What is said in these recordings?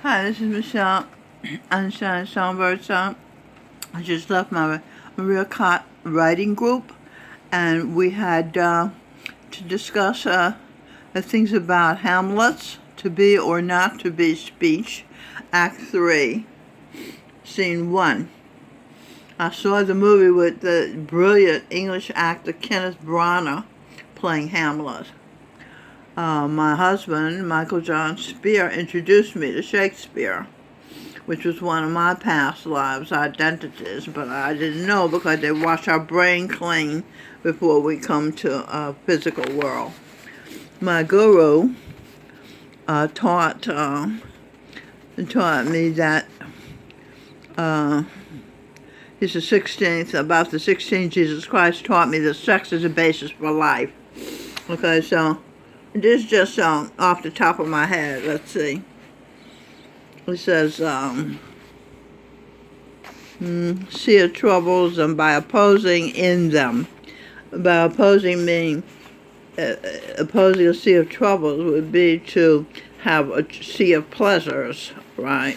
Hi, this is Michelle Einstein Songbird Song. I just left my Maria Cott writing group, and we had to discuss the things about Hamlet's to be or not to be speech, Act 3, Scene 1. I saw the movie with the brilliant English actor Kenneth Branagh playing Hamlet. My husband, Michael John Spear, introduced me to Shakespeare, which was one of my past lives' identities, but I didn't know because they wash our brain clean before we come to a physical world. My guru taught me that he's the 16th, about the 16th, Jesus Christ taught me that sex is the basis for life. Okay, so this is just off the top of my head. Let's see. It says, sea of troubles, and by opposing in them. By opposing meaning, opposing a sea of troubles would be to have a sea of pleasures, right?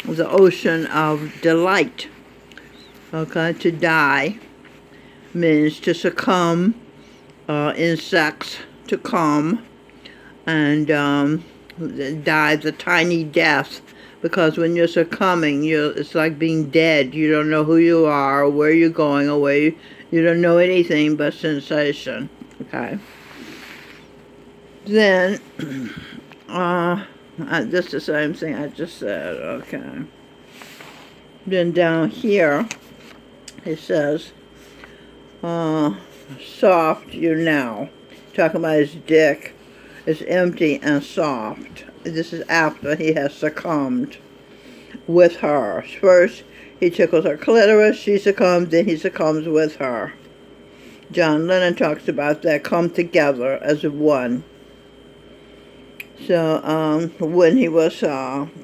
The ocean of delight. Okay, to die means to succumb in sex, to come, and die the tiny death, because when you're succumbing, it's like being dead. You don't know who you are, or where you're going, or you don't know anything but sensation. Okay. Then, that's the same thing I just said. Okay. Then down here, it says, soft you now. Talking about his dick. It's empty and soft. This is after he has succumbed with her. First, he tickles her clitoris, she succumbs, then he succumbs with her. John Lennon talks about that, come together as one. So, when he was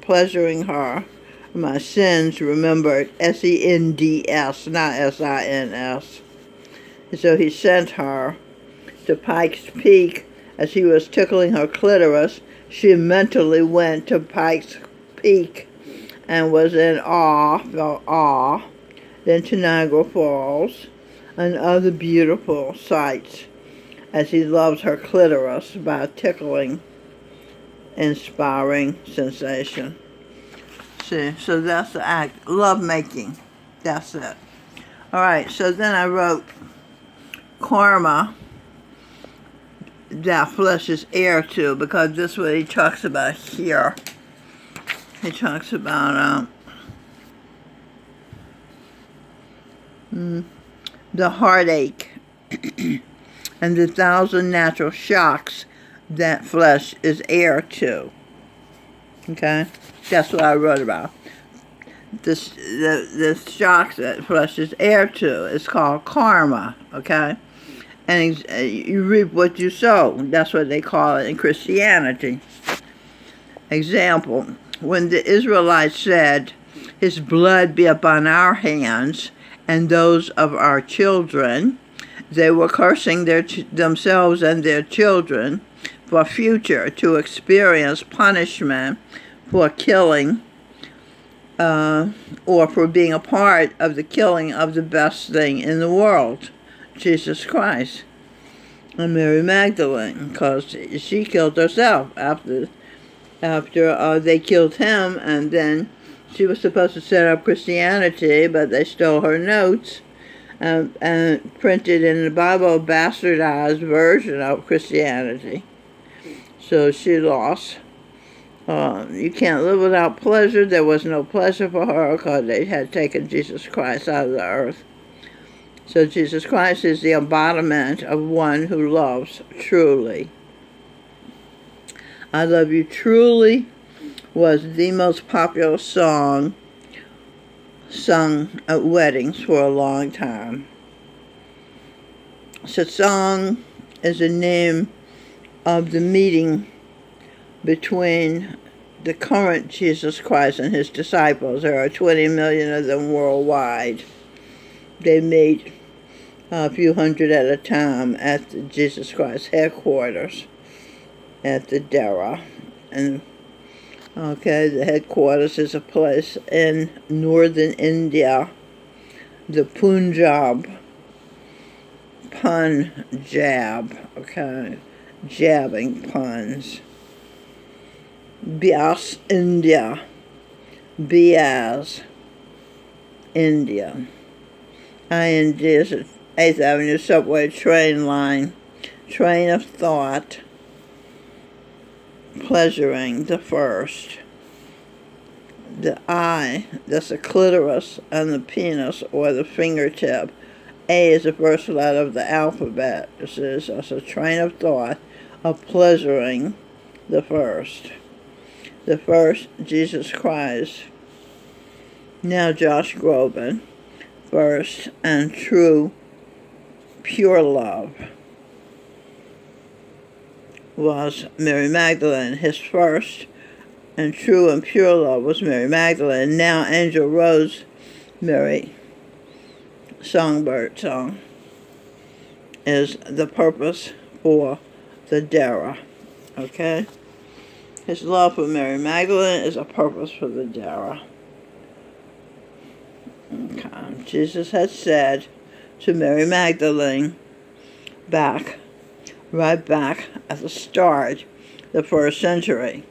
pleasuring her, my sins remembered, SENDS, not SINS. So he sent her to Pike's Peak. As he was tickling her clitoris, she mentally went to Pike's Peak and was in awe, felt awe, then to Niagara Falls and other beautiful sights as he loves her clitoris by tickling, inspiring sensation. See, so that's the act, love making. That's it. All right, so then I wrote karma, that flesh is heir to, because this is what he talks about here. He talks about the heartache and the 1,000 natural shocks that flesh is heir to. Okay? That's what I wrote about. The shocks that flesh is heir to is called karma. Okay? And you reap what you sow. That's what they call it in Christianity. Example, when the Israelites said, his blood be upon our hands and those of our children, they were cursing themselves and their children for future to experience punishment for killing or for being a part of the killing of the best thing in the world, Jesus Christ. And Mary Magdalene, because she killed herself after they killed him, and then she was supposed to set up Christianity, but they stole her notes and printed in the Bible a bastardized version of Christianity. So she lost. You can't live without pleasure. There was no pleasure for her because they had taken Jesus Christ out of the earth. So Jesus Christ is the embodiment of one who loves truly. I Love You Truly was the most popular song sung at weddings for a long time. Satsang is the name of the meeting between the current Jesus Christ and his disciples. There are 20 million of them worldwide. They meet a few hundred at a time at the Jesus Christ headquarters at the Dera. And Okay, the headquarters is a place in northern India, the Punjab, okay, jabbing puns. Bias, India, Bias, India. IND is an 8th Avenue subway train line, train of thought, pleasuring, the first. The I, that's the clitoris, and the penis, or the fingertip. A is the first letter of the alphabet. This is also a train of thought of pleasuring, the first. The first, Jesus Christ. Now Josh Groban, first and true, pure love was Mary Magdalene. His first and true and pure love was Mary Magdalene. Now Angel Rose, Mary Songbird song is the purpose for the Dara. Okay? His love for Mary Magdalene is a purpose for the Dara. Okay. Jesus had said to Mary Magdalene right back at the start, the first century,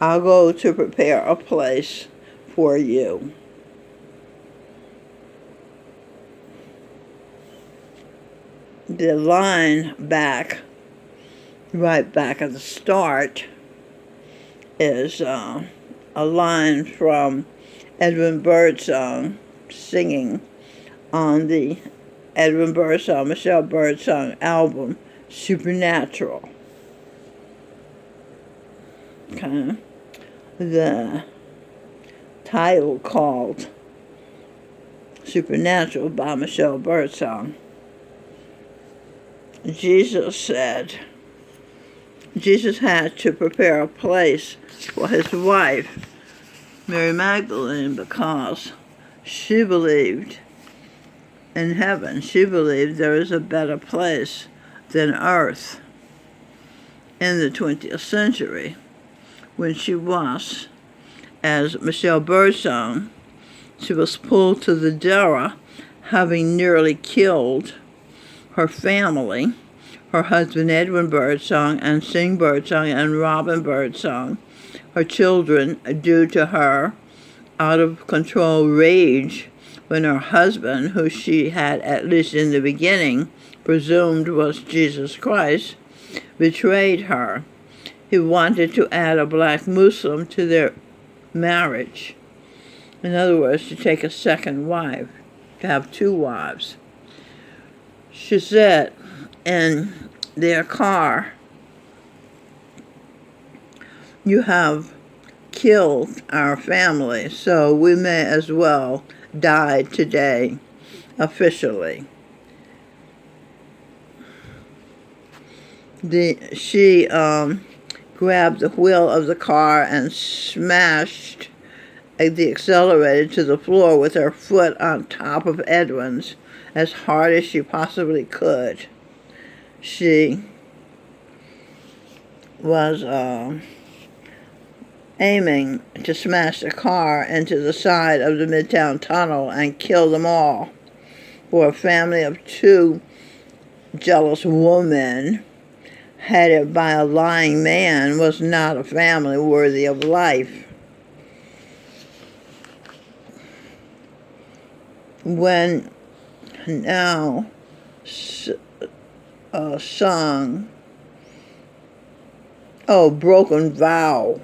I'll go to prepare a place for you. The line right back at the start, is a line from Edwin Birdsong singing on the Edwin Birdsong, Michelle Birdsong album, Supernatural. Okay. The title called Supernatural by Michelle Birdsong. Jesus had to prepare a place for his wife, Mary Magdalene, because she believed in heaven. She believed there is a better place than earth. In the 20th century, when she was, as Michelle Birdsong, she was pulled to the Dara, having nearly killed her family, her husband Edwin Birdsong, and Sing Birdsong, and Robin Birdsong, her children, due to her out-of-control rage when her husband, who she had, at least in the beginning, presumed was Jesus Christ, betrayed her. He wanted to add a black Muslim to their marriage. In other words, to take a second wife, to have two wives. She said in their car, "You have killed our family, so we may as well die today, officially." She grabbed the wheel of the car and smashed the accelerator to the floor with her foot on top of Edwin's as hard as she possibly could. She was aiming to smash the car into the side of the Midtown Tunnel and kill them all. For a family of two jealous women, headed by a lying man, was not a family worthy of life. When now song, Broken Vow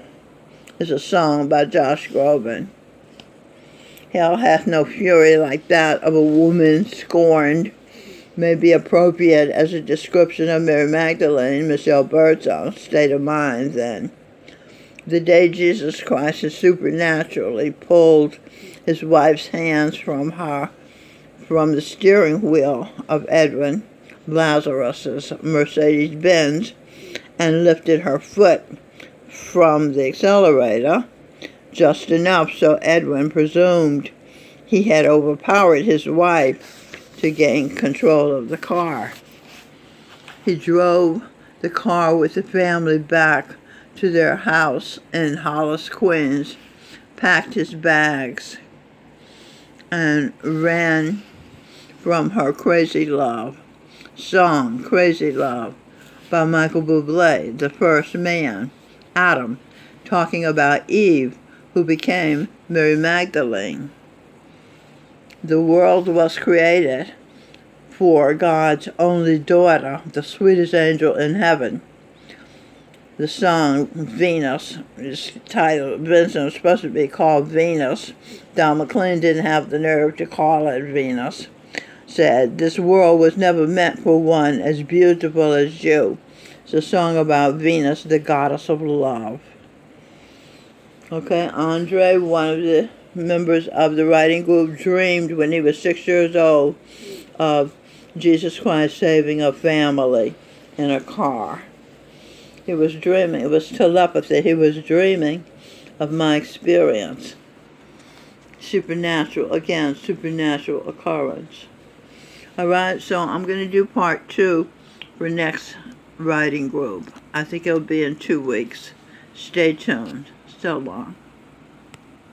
is a song by Josh Groban. Hell hath no fury like that of a woman scorned may be appropriate as a description of Mary Magdalene, Michelle Birdsong's state of mind then. The day Jesus Christ has supernaturally pulled his wife's hands from the steering wheel of Edwin Lazarus's Mercedes-Benz and lifted her foot from the accelerator, just enough so Edwin presumed he had overpowered his wife to gain control of the car. He drove the car with the family back to their house in Hollis, Queens, packed his bags, and ran from her Crazy Love song, Crazy Love, by Michael Bublé, the first man, Adam, talking about Eve, who became Mary Magdalene. The world was created for God's only daughter, the sweetest angel in heaven. The song Venus is titled, Vincent was supposed to be called Venus. Don McLean didn't have the nerve to call it Venus. Said, this world was never meant for one as beautiful as you. It's a song about Venus, the goddess of love. Okay, Andre, one of the members of the writing group, dreamed when he was 6 years old of Jesus Christ saving a family in a car. He was dreaming, it was telepathy, he was dreaming of my experience. Supernatural, again, supernatural occurrence. Alright, so I'm going to do part 2 for next writing group. I think it'll be in 2 weeks. Stay tuned. So long.